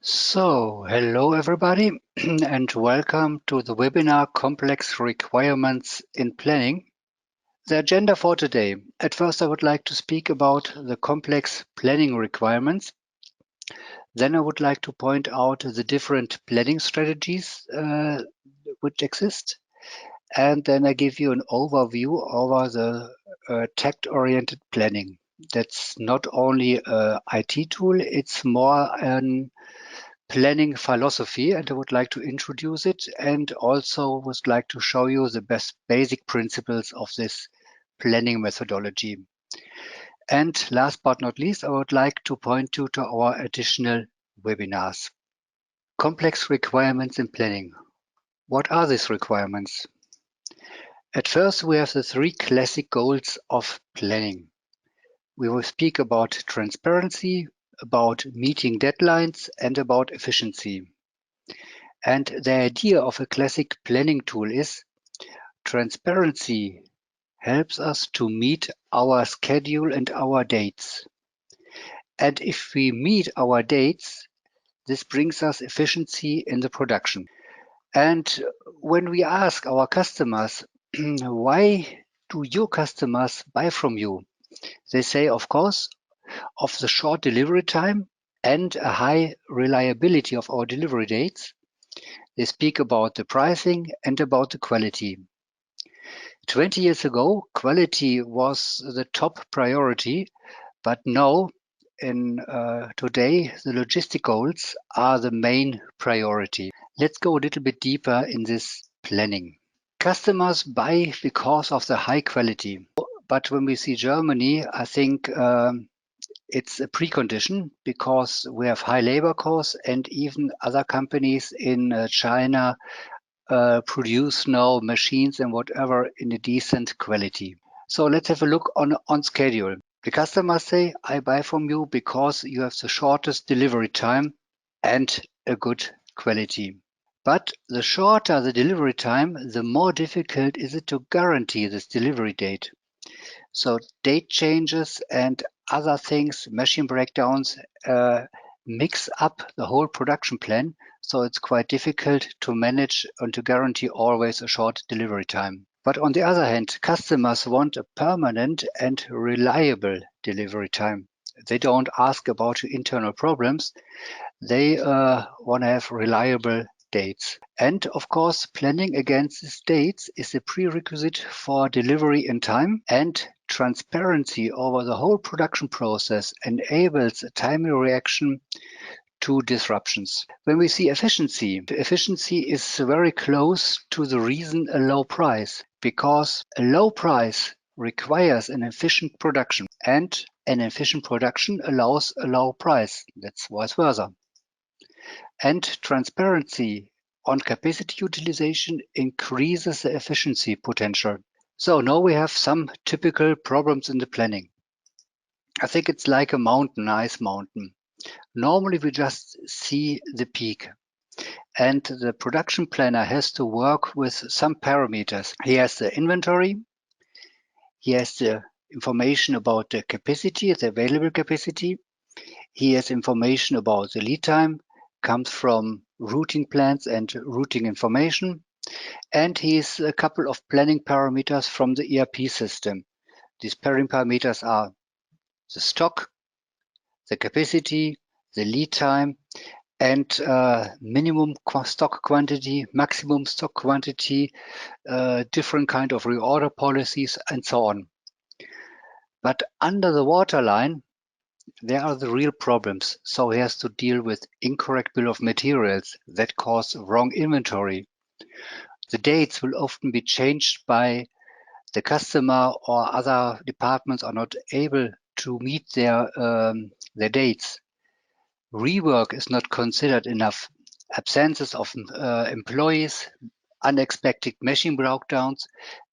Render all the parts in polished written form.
Hello everybody, and welcome to the webinar Complex Requirements in Planning. The agenda for today. At first, I would like to speak about the complex planning requirements. Then I would like to point out the different planning strategies which exist. And then I give you an overview over the tech-oriented planning. That's not only an IT tool, it's more an planning philosophy, and I would like to introduce it and also would like to show you the best basic principles of this planning methodology. And last but not least, I would like to point you to our additional webinars. Complex requirements in planning. What are these requirements? At first, we have the three classic goals of planning. We will speak about transparency, about meeting deadlines, and about efficiency. And the idea of a classic planning tool is transparency helps us to meet our schedule and our dates. And if we meet our dates, this brings us efficiency in the production. And when we ask our customers, why do your customers buy from you? They say, of course, of the short delivery time and a high reliability of our delivery dates. They speak about the pricing and about the quality. 20 years ago, quality was the top priority, but now, today, the logistic goals are the main priority. Let's go a little bit deeper in this planning. Customers buy because of the high quality, but when we see Germany, I think it's a precondition because we have high labor costs, and even other companies in China produce now machines and whatever in a decent quality. So let's have a look on schedule. The customers say, I buy from you because you have the shortest delivery time and a good quality. But the shorter the delivery time, the more difficult is it to guarantee this delivery date. So date changes and other things, machine breakdowns, mix up the whole production plan. So it's quite difficult to manage and to guarantee always a short delivery time. But on the other hand, customers want a permanent and reliable delivery time. They don't ask about internal problems. They want to have reliable dates. And of course, planning against these dates is a prerequisite for delivery in time, and transparency over the whole production process enables a timely reaction to disruptions. When we see efficiency is very close to the reason a low price, because a low price requires an efficient production, and an efficient production allows a low price. That's vice versa. And transparency on capacity utilization increases the efficiency potential. So now we have some typical problems in the planning. I think it's like a mountain, ice mountain. Normally we just see the peak, and the production planner has to work with some parameters. He has the inventory, he has the information about the capacity, the available capacity, he has information about the lead time, comes from routing plans and routing information, and he has a couple of planning parameters from the ERP system. These planning parameters are the stock, the capacity, the lead time, and minimum stock quantity, maximum stock quantity, different kind of reorder policies, and so on. But under the waterline, there are the real problems. So he has to deal with incorrect bill of materials that cause wrong inventory. The dates will often be changed by the customer, or other departments are not able to meet their dates. Rework is not considered enough. Absences of employees, unexpected machine breakdowns,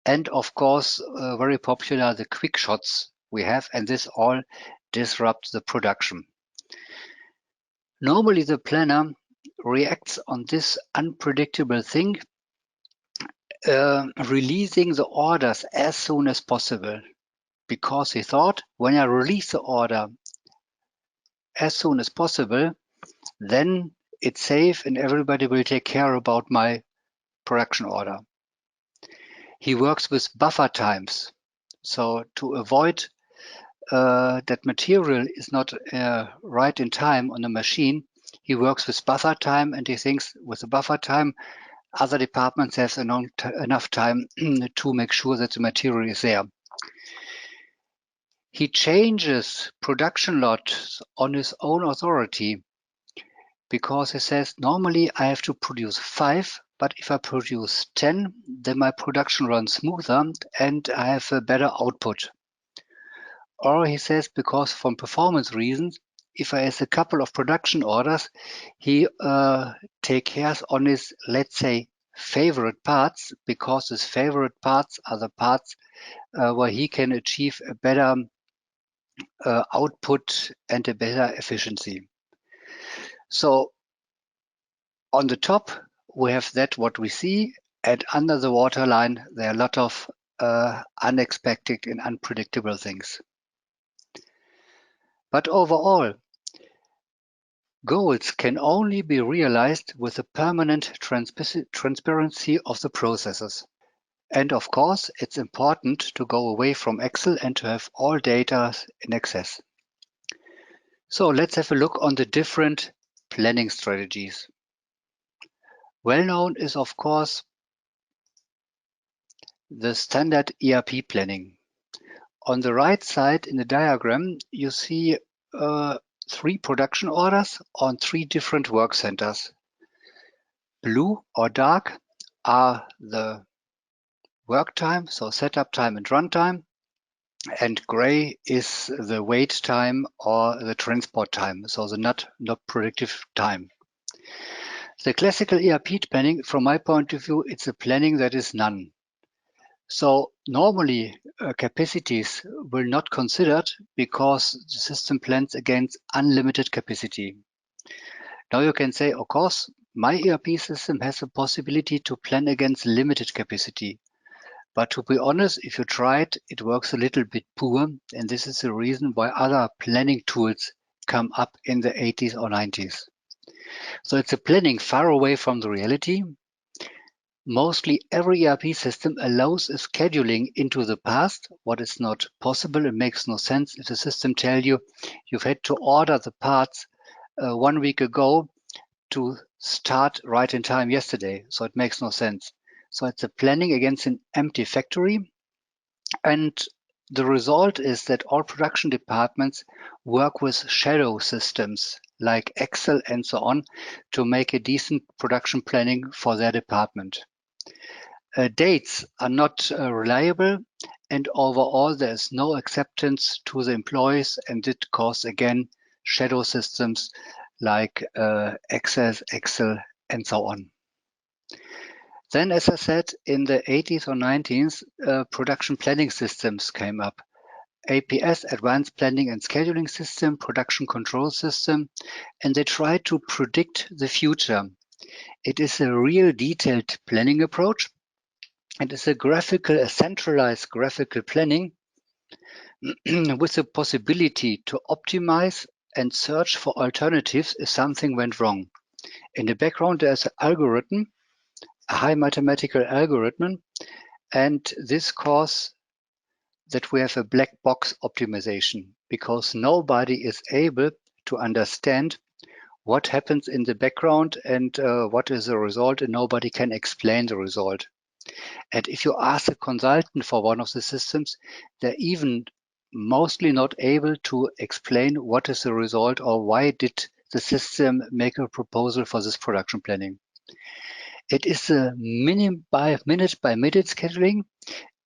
and of course, very popular, the quick shots we have, and this all disrupts the production. Normally, the planner reacts on this unpredictable thing, releasing the orders as soon as possible, because he thought, when I release the order as soon as possible, then it's safe and everybody will take care about my production order. He works with buffer times. So to avoid that material is not right in time on the machine, he works with buffer time, and he thinks with the buffer time, other departments have enough time to make sure that the material is there. He changes production lots on his own authority because he says, normally I have to produce 5, but if I produce 10, then my production runs smoother and I have a better output. Or he says, because from performance reasons, if I have a couple of production orders, he takes care on his, let's say, favorite parts, because his favorite parts are the parts where he can achieve a better output and a better efficiency. So on the top, we have that what we see, and under the waterline, there are a lot of unexpected and unpredictable things. But overall, goals can only be realized with a permanent transparency of the processes. And of course, it's important to go away from Excel and to have all data in access. So let's have a look on the different planning strategies. Well known is, of course, the standard ERP planning. On the right side in the diagram, you see 3 production orders on 3 different work centers. Blue or dark are the work time, so setup time and runtime, and gray is the wait time or the transport time, so the not predictive time. The classical ERP planning, from my point of view, it's a planning that is none. So normally capacities will not considered because the system plans against unlimited capacity. Now you can say, of course, my ERP system has a possibility to plan against limited capacity. But to be honest, if you try it, it works a little bit poor. And this is the reason why other planning tools come up in the 80s or 90s. So it's a planning far away from the reality. Mostly every ERP system allows a scheduling into the past. What is not possible, it makes no sense if the system tells you you've had to order the parts 1 week ago to start right in time yesterday. So it makes no sense. So it's a planning against an empty factory. And the result is that all production departments work with shadow systems like Excel and so on to make a decent production planning for their department. Dates are not reliable, and overall there is no acceptance to the employees, and it causes again shadow systems like Access, Excel, and so on. Then, as I said, in the 80s or 90s, production planning systems came up. APS, Advanced Planning and Scheduling System, Production Control System, and they try to predict the future. It is a real detailed planning approach. It is a centralized graphical planning with the possibility to optimize and search for alternatives if something went wrong. In the background, there's an algorithm, a high mathematical algorithm, and this causes that we have a black box optimization because nobody is able to understand what happens in the background and what is the result, and nobody can explain the result. And if you ask a consultant for one of the systems, they're even mostly not able to explain what is the result or why did the system make a proposal for this production planning. It is a minute by minute scheduling,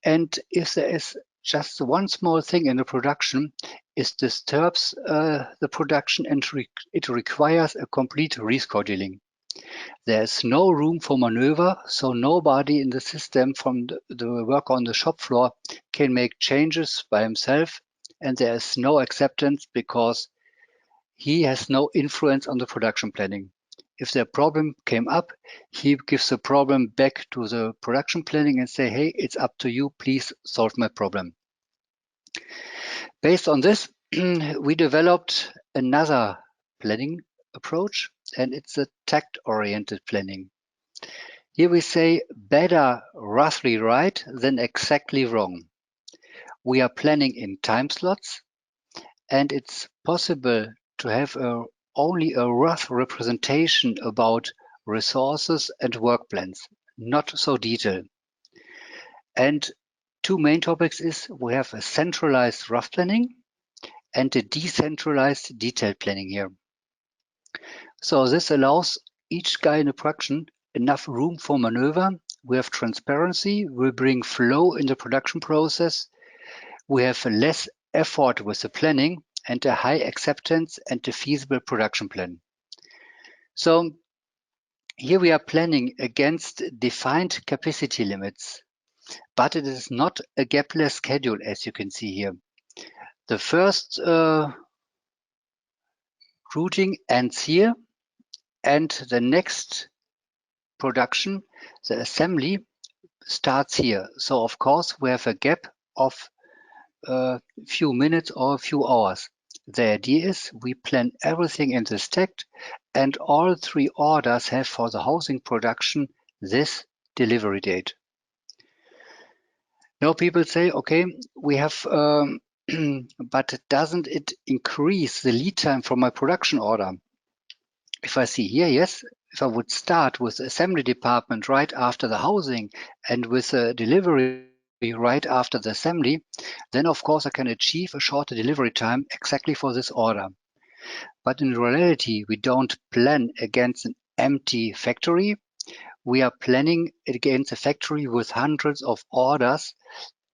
and if there is just one small thing in the production, it disturbs the production and it requires a complete rescheduling. There's no room for maneuver, so nobody in the system from the worker on the shop floor can make changes by himself, and there is no acceptance because he has no influence on the production planning. If the problem came up, he gives the problem back to the production planning and say, hey, it's up to you, please solve my problem. Based on this, we developed another planning approach. and it's a tact-oriented planning. Here we say better roughly right than exactly wrong. We are planning in time slots, and it's possible to have only a rough representation about resources and work plans, not so detailed. And two main topics is we have a centralized rough planning and a decentralized detailed planning here. So this allows each guy in the production enough room for maneuver. We have transparency, we bring flow in the production process. We have less effort with the planning and a high acceptance and a feasible production plan. So here we are planning against defined capacity limits, but it is not a gapless schedule, as you can see here. The first routing ends here, and the next production, the assembly, starts here. So of course we have a gap of a few minutes or a few hours. The idea is we plan everything in the stack, and all three orders have for the housing production this delivery date. Now people say, okay, we have, but doesn't it increase the lead time for my production order? If I see here, yes, if I would start with the assembly department right after the housing and with the delivery right after the assembly, then of course I can achieve a shorter delivery time exactly for this order. But in reality, we don't plan against an empty factory. We are planning against a factory with hundreds of orders,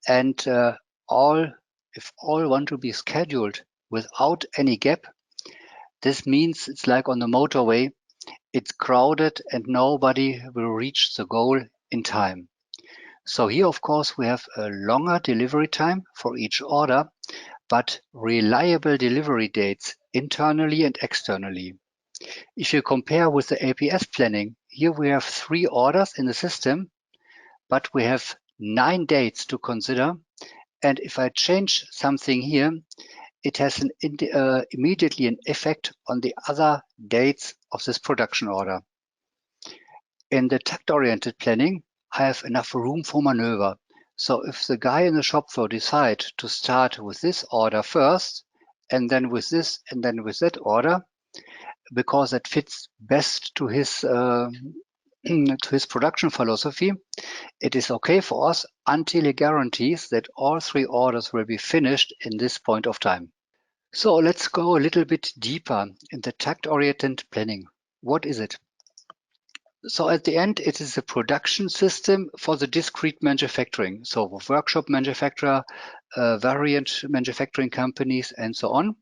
and if all want to be scheduled without any gap, this means it's like on the motorway. It's crowded and nobody will reach the goal in time. So here, of course, we have a longer delivery time for each order, but reliable delivery dates internally and externally. If you compare with the APS planning, here we have 3 orders in the system, but we have 9 dates to consider. And if I change something here, it has immediately an effect on the other dates of this production order. In the tact-oriented planning, I have enough room for maneuver. So if the guy in the shop floor decide to start with this order first, and then with this, and then with that order, because it fits best to his to his production philosophy, it is okay for us until he guarantees that all 3 orders will be finished in this point of time. So let's go a little bit deeper in the tact-oriented planning. What is it? So at the end, it is a production system for the discrete manufacturing. So workshop manufacturer, variant manufacturing companies, and so on.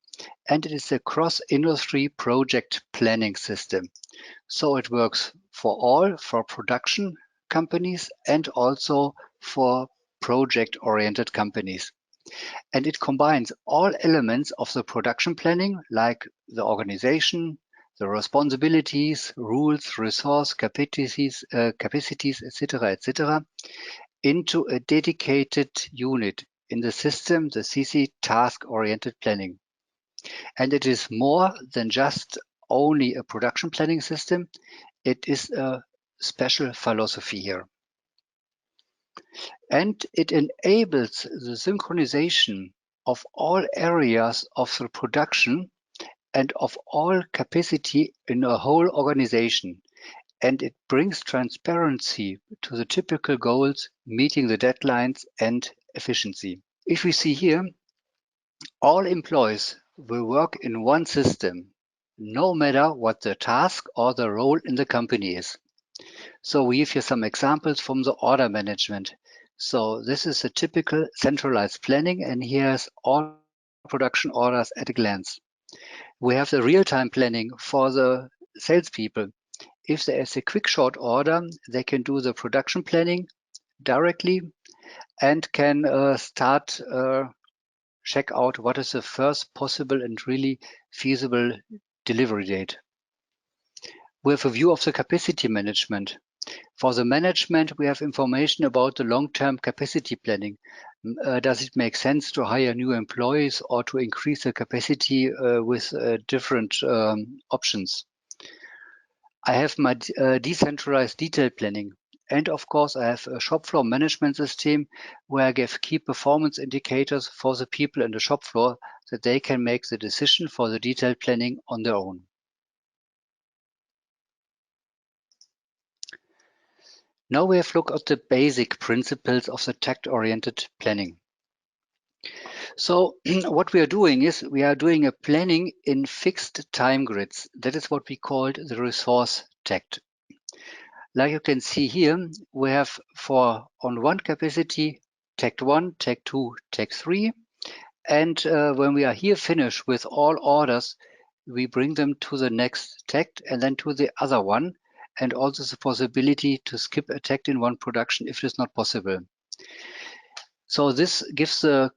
And it is a cross-industry project planning system. So it works for all, for production companies and also for project-oriented companies. And it combines all elements of the production planning, like the organization, the responsibilities, rules, resource, capacities, etc., into a dedicated unit in the system, the CC task-oriented planning. And it is more than just only a production planning system. It is a special philosophy here. And it enables the synchronization of all areas of the production and of all capacity in a whole organization. And it brings transparency to the typical goals, meeting the deadlines and efficiency. If we see here, all employees will work in one system, no matter what the task or the role in the company is. So we have here some examples from the order management. So this is a typical centralized planning, and here's all production orders at a glance. We have the real-time planning for the salespeople. If there is a quick short order, they can do the production planning directly and can start check out what is the first possible and really feasible delivery date. We have a view of the capacity management. For the management, we have information about the long-term capacity planning. Does it make sense to hire new employees or to increase the capacity with different options? I have my decentralized detail planning. And of course, I have a shop floor management system where I give key performance indicators for the people in the shop floor that they can make the decision for the detail planning on their own. Now we have looked at the basic principles of the tact-oriented planning. So what we are doing is we are doing a planning in fixed time grids. That is what we called the resource tact. Like you can see here, we have for on one capacity, tact 1, tact 2, tact 3. And when we are here finished with all orders, we bring them to the next tact and then to the other one, and also the possibility to skip a tact in one production if it is not possible. So this gives the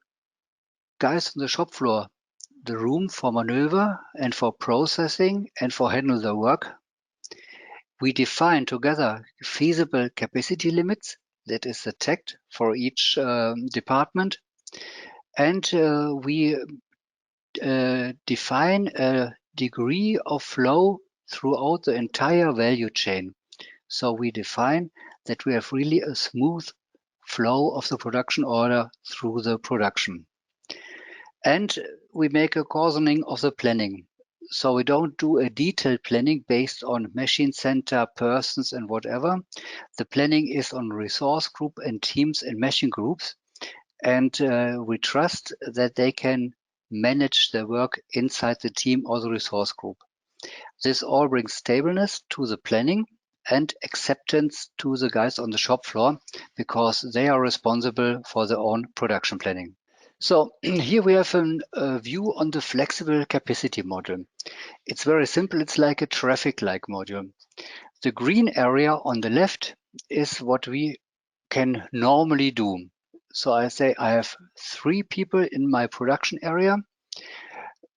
guys on the shop floor the room for maneuver and for processing and for handle the work. We define together feasible capacity limits, that is the tact for each department, and we define a degree of flow throughout the entire value chain. So we define that we have really a smooth flow of the production order through the production. And we make a coarsening of the planning. So we don't do a detailed planning based on machine center, persons, and whatever. The planning is on resource group and teams and machine groups. And we trust that they can manage their work inside the team or the resource group. This all brings stableness to the planning and acceptance to the guys on the shop floor because they are responsible for their own production planning. So here we have a view on the flexible capacity model. It's very simple. It's like a traffic light module. The green area on the left is what we can normally do. So I say I have 3 people in my production area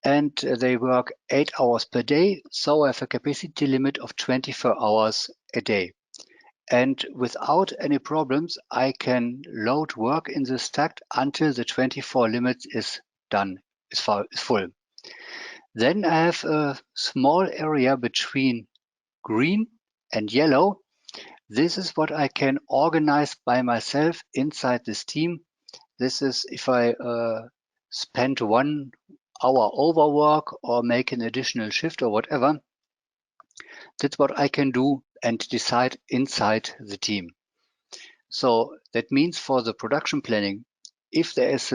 and they work 8 hours per day. So I have a capacity limit of 24 hours a day. And without any problems, I can load work in this tact until the 24 limit is done, is full. Then I have a small area between green and yellow. This is what I can organize by myself inside this team. This is if I spend 1 hour overwork or make an additional shift or whatever. That's what I can do and decide inside the team. So that means for the production planning, if there is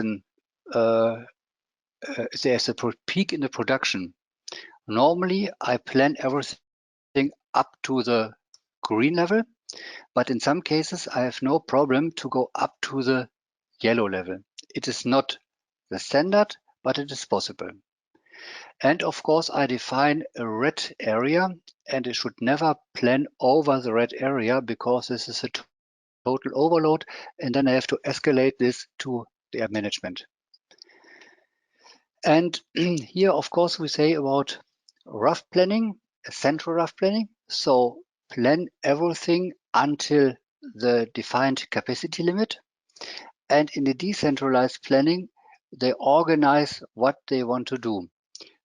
there's a peak in the production, normally I plan everything up to the green level, but in some cases I have no problem to go up to the yellow level. It is not the standard, but it is possible. And of course, I define a red area, and I should never plan over the red area because this is a total overload, and then I have to escalate this to their management. And here, of course, we say about rough planning, central rough planning. So plan everything until the defined capacity limit. And in the decentralized planning, they organize what they want to do.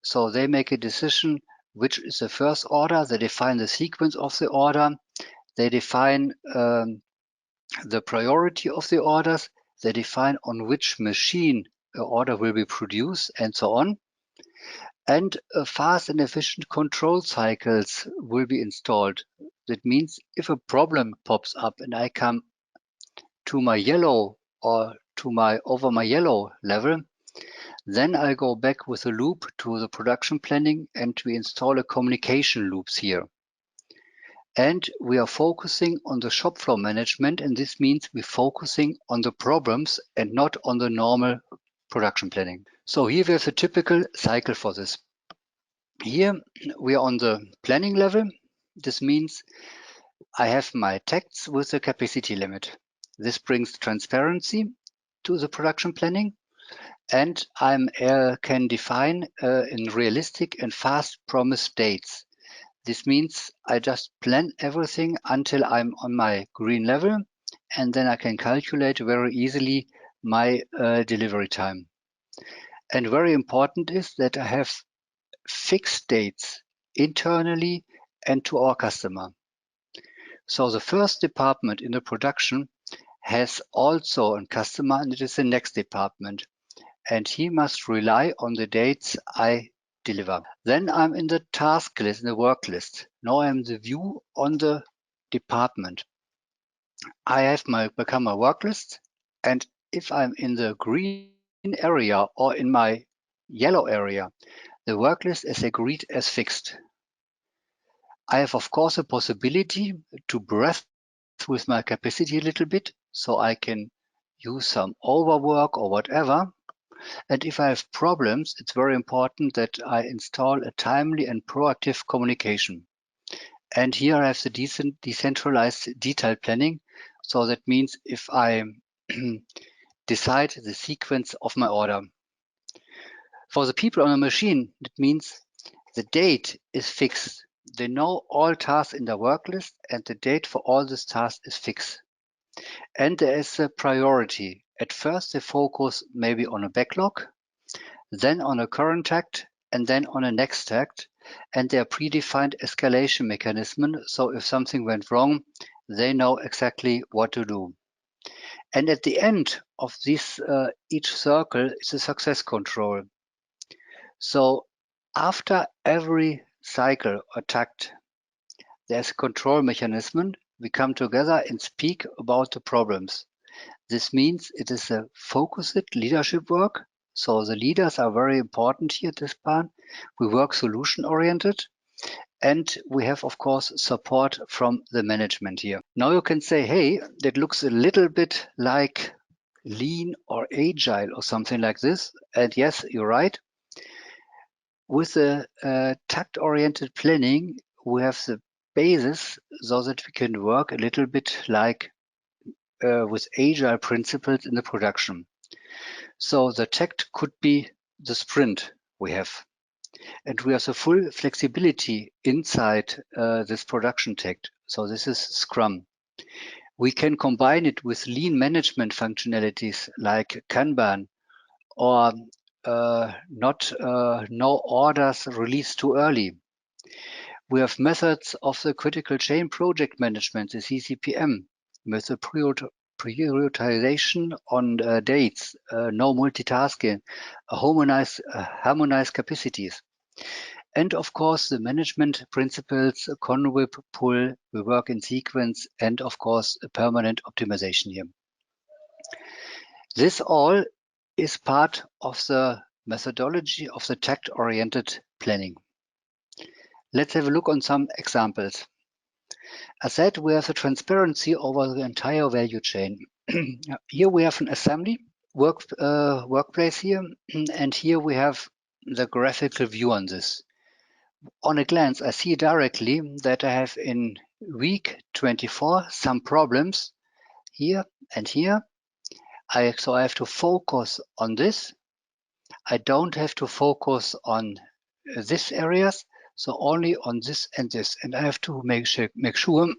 So they make a decision which is the first order. They define the sequence of the order. They define the priority of the orders. They define on which machine an order will be produced and so on. And fast and efficient control cycles will be installed. That means if a problem pops up and I come to my yellow or to my over my yellow level, then I go back with a loop to the production planning and we install a communication loops here. And we are focusing on the shop floor management, and this means we're focusing on the problems and not on the normal production planning. So here we have a typical cycle for this. Here we are on the planning level. This means I have my tacts with the capacity limit. This brings transparency to the production planning, and I can define in realistic and fast promised dates. This means I just plan everything until I'm on my green level, and then I can calculate very easily my delivery time. And very important is that I have fixed dates internally and to our customer. So the first department in the production has also a customer, and it is the next department. And he must rely on the dates I deliver. Then I'm in the task list, in the work list. Now I'm the view on the department. I have become my work list, and if I'm in the green area or in my yellow area, the work list is agreed as fixed. I have, of course, a possibility to breathe with my capacity a little bit, so I can use some overwork or whatever. And if I have problems, it's very important that I install a timely and proactive communication. And here I have the decentralized detailed planning. So that means if I decide the sequence of my order. For the people on a machine, that means the date is fixed. They know all tasks in their work list, and the date for all these tasks is fixed. And there is a priority. At first, they focus maybe on a backlog, then on a current act, and then on a next act. And there are predefined escalation mechanisms. So if something went wrong, they know exactly what to do. And at the end of this, each circle is a success control. So after every cycle or tact, there's a control mechanism. We come together and speak about the problems. This means it is a focused leadership work. So the leaders are very important here at this part. We work solution oriented, and we have, of course, support from the management here. Now you can say, hey, that looks a little bit like lean or agile or something like this. And yes, you're right. With the tact-oriented planning, we have the basis so that we can work a little bit like with agile principles in the production. So the tact could be the sprint we have. And we have the full flexibility inside this production tact. So this is Scrum. We can combine it with lean management functionalities like Kanban or no orders released too early. We have methods of the critical chain project management, the CCPM, with the prioritization on dates, no multitasking, harmonized capacities. And of course, the management principles, conwip, pull, we work in sequence, and of course, a permanent optimization here. This all is part of the methodology of the tact-oriented planning. Let's have a look on some examples. As said, we have a transparency over the entire value chain. Here we have an assembly workplace here, and here we have the graphical view on this. On a glance, I see directly that I have in week 24 some problems here and here. So I have to focus on this. I don't have to focus on these areas, so only on this and this. And I have to make sure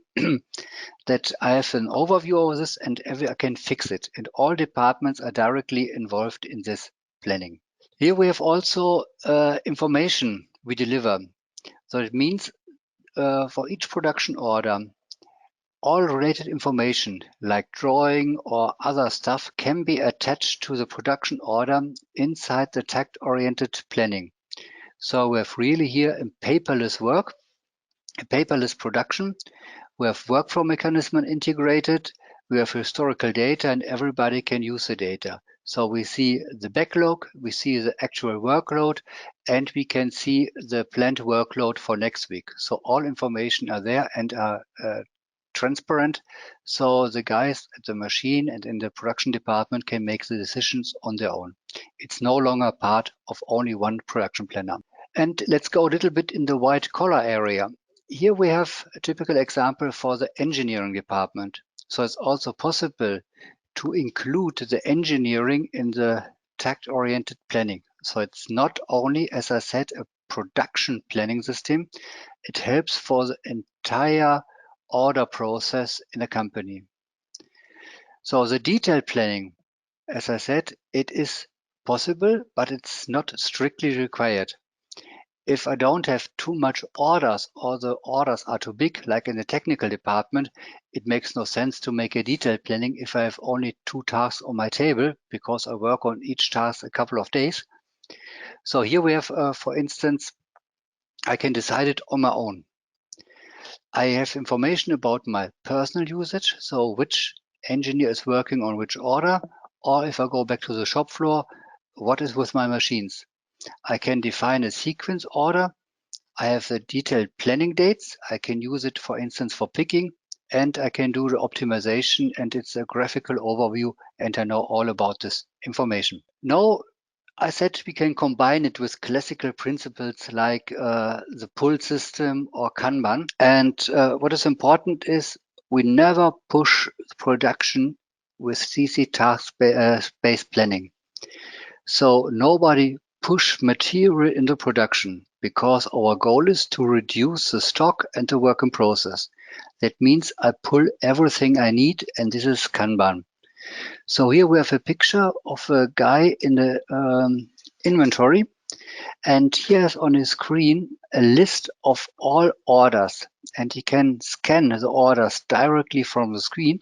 that I have an overview of this and I can fix it. And all departments are directly involved in this planning. Here we have also information we deliver. So it means for each production order, all related information like drawing or other stuff can be attached to the production order inside the tact-oriented planning. So we have really here a paperless work, a paperless production. We have workflow mechanism integrated. We have historical data and everybody can use the data. So we see the backlog, we see the actual workload, and we can see the planned workload for next week. So all information are there and are transparent. So the guys at the machine and in the production department can make the decisions on their own. It's no longer part of only one production planner. And let's go a little bit in the white collar area. Here we have a typical example for the engineering department. So it's also possible to include the engineering in the tact-oriented planning. So it's not only, as I said, a production planning system, it helps for the entire order process in a company. So the detailed planning, as I said, it is possible, but it's not strictly required. If I don't have too much orders or the orders are too big, like in the technical department, it makes no sense to make a detailed planning if I have only 2 tasks on my table because I work on each task a couple of days. So here we have, for instance, I can decide it on my own. I have information about my personal usage, so which engineer is working on which order, or if I go back to the shop floor, what is with my machines. I can define a sequence order. I have the detailed planning dates. I can use it, for instance, for picking, and I can do the optimization, and it's a graphical overview, and I know all about this information. Now, I said we can combine it with classical principles like the pull system or Kanban. And what is important is we never push production with CC task-based planning. So nobody push material into production because our goal is to reduce the stock and the work in process. That means I pull everything I need, and this is Kanban. So here we have a picture of a guy in the inventory, and he has on his screen a list of all orders, and he can scan the orders directly from the screen,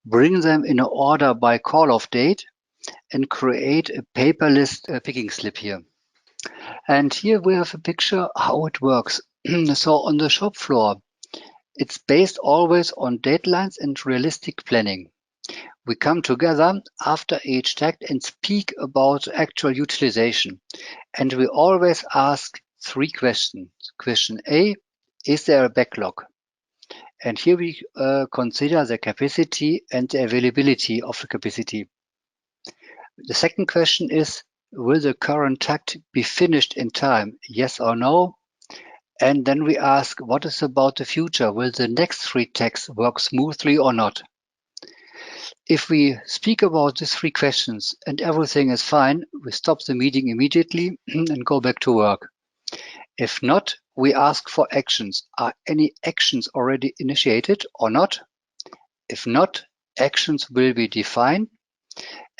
bring them in order by call of date, and create a paper list picking slip here. And here we have a picture how it works. So on the shop floor, it's based always on deadlines and realistic planning. We come together after each tag and speak about actual utilization. And we always ask 3 questions. Question A, is there a backlog? And here we consider the capacity and the availability of the capacity. The second question is, will the current tag be finished in time? Yes or no? And then we ask, what is about the future? Will the next 3 tags work smoothly or not? If we speak about these 3 questions and everything is fine, we stop the meeting immediately and go back to work. If not, we ask for actions. Are any actions already initiated or not? If not, actions will be defined.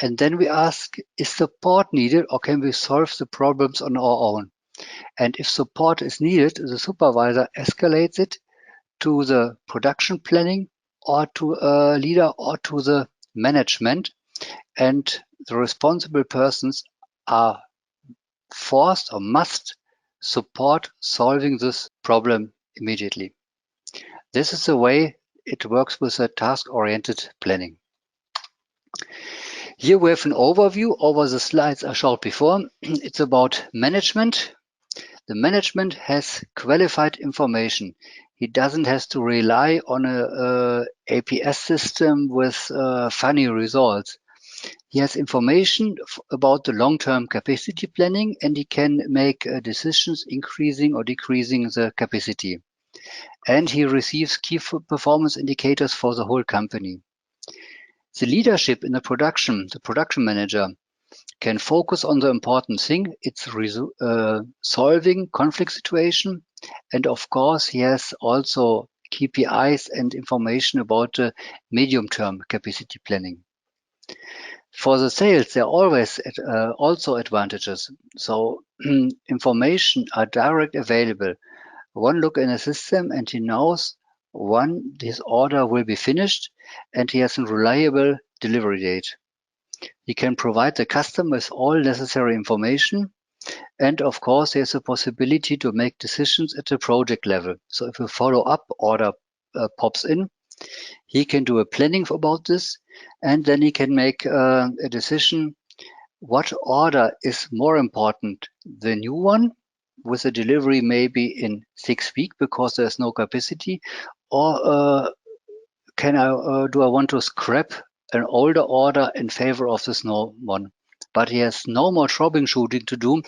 And then we ask, is support needed or can we solve the problems on our own? And if support is needed, the supervisor escalates it to the production planning or to a leader or to the management, and the responsible persons are forced or must support solving this problem immediately. This is the way it works with a task-oriented planning. Here we have an overview over the slides I showed before. It's about management. The management has qualified information. He doesn't have to rely on a APS system with funny results. He has information about the long-term capacity planning, and he can make decisions increasing or decreasing the capacity. And he receives key performance indicators for the whole company. The leadership in the production manager, can focus on the important thing. It's solving conflict situation. And of course, he has also KPIs and information about the medium-term capacity planning. For the sales, there are always also advantages. So information are direct available. One look in a system and he knows when his order will be finished, and he has a reliable delivery date. He can provide the customer with all necessary information. And of course, there's a possibility to make decisions at the project level. So if a follow-up order pops in, he can do a planning about this, and then he can make a decision what order is more important, the new one with a delivery maybe in 6 weeks because there's no capacity, or do I want to scrap an older order in favor of this new one? But he has no more troubleshooting to do,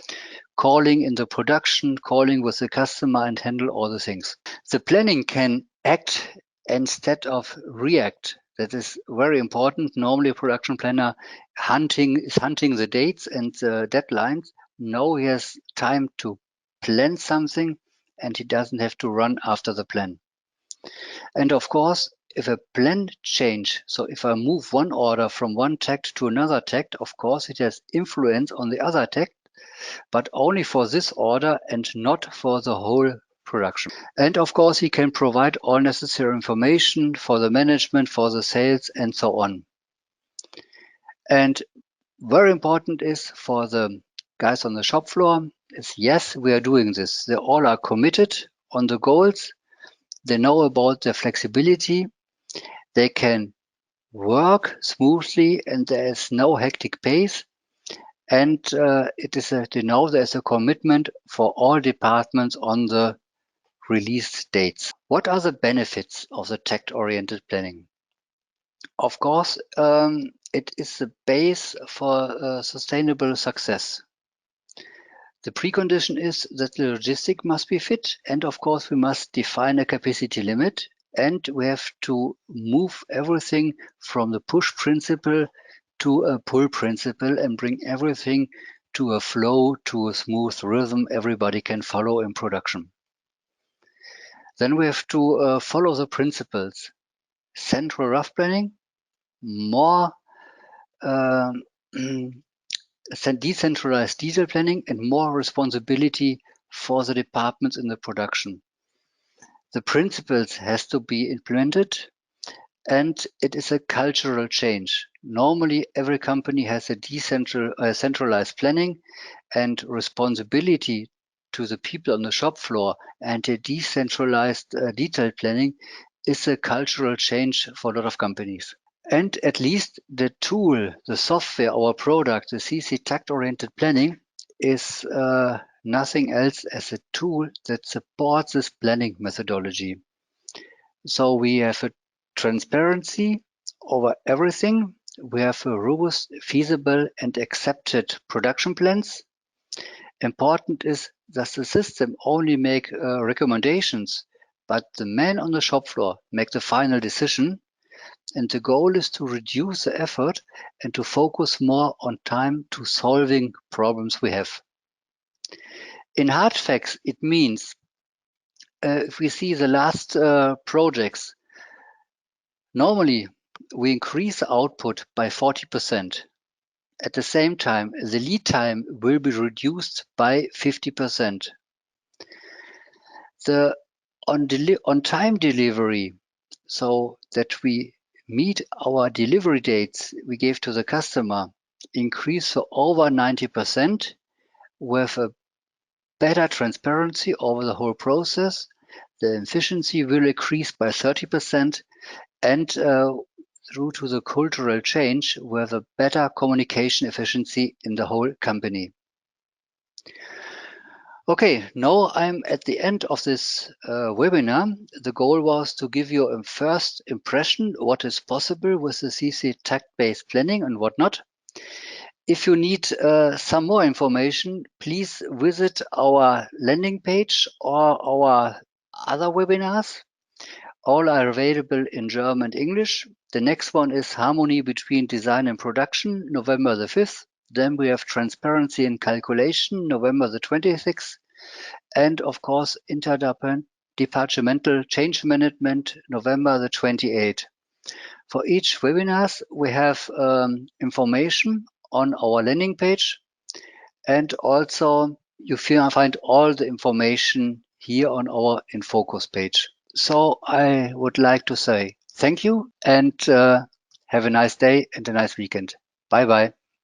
calling in the production, calling with the customer, and handle all the things. The planning can act instead of react. That is very important. Normally, a production planner is hunting the dates and the deadlines. Now he has time to plan something, and he doesn't have to run after the plan. And of course, if a plan change, so if I move one order from one tag to another tag, of course, it has influence on the other tag. but only for this order and not for the whole production. And of course, he can provide all necessary information for the management, for the sales, and so on. And very important is for the guys on the shop floor is, yes, we are doing this. They all are committed on the goals. They know about the flexibility. They can work smoothly and there is no hectic pace. And they know there's a commitment for all departments on the release dates. What are the benefits of the tech-oriented planning? Of course, it is the base for sustainable success. The precondition is that the logistic must be fit, and of course, we must define a capacity limit, and we have to move everything from the push principle to a pull principle and bring everything to a flow, to a smooth rhythm everybody can follow in production. Then we have to follow the principles. Central rough planning, more decentralized detail planning, and more responsibility for the departments in the production. The principles has to be implemented, and it is a cultural change. Normally, every company has a centralized planning, and responsibility to the people on the shop floor and a decentralized detailed planning is a cultural change for a lot of companies. And at least the tool, the software, our product, the CC tact-oriented planning is nothing else as a tool that supports this planning methodology. So we have a transparency over everything. We have a robust, feasible, and accepted production plans. Important is that the system only make recommendations, but the man on the shop floor make the final decision. And the goal is to reduce the effort and to focus more on time to solving problems we have. In hard facts, it means if we see the last projects, normally we increase output by 40%. At the same time, the lead time will be reduced by 50%. The on-time delivery, so that we meet our delivery dates we gave to the customer, increase for over 90% with a better transparency over the whole process. The efficiency will increase by 30% and due to the cultural change with a better communication efficiency in the whole company. Okay, now I'm at the end of this webinar. The goal was to give you a first impression what is possible with the CC tact-based planning and whatnot. If you need some more information, please visit our landing page or our other webinars. All are available in German and English. The next one is Harmony between Design and Production, November the 5th. Then we have Transparency and Calculation, November the 26th. And of course, Interdepartmental Change Management, November the 28th. For each webinars, we have information on our landing page. And also, you find all the information here on our In Focus page. So I would like to say thank you and have a nice day and a nice weekend. Bye bye.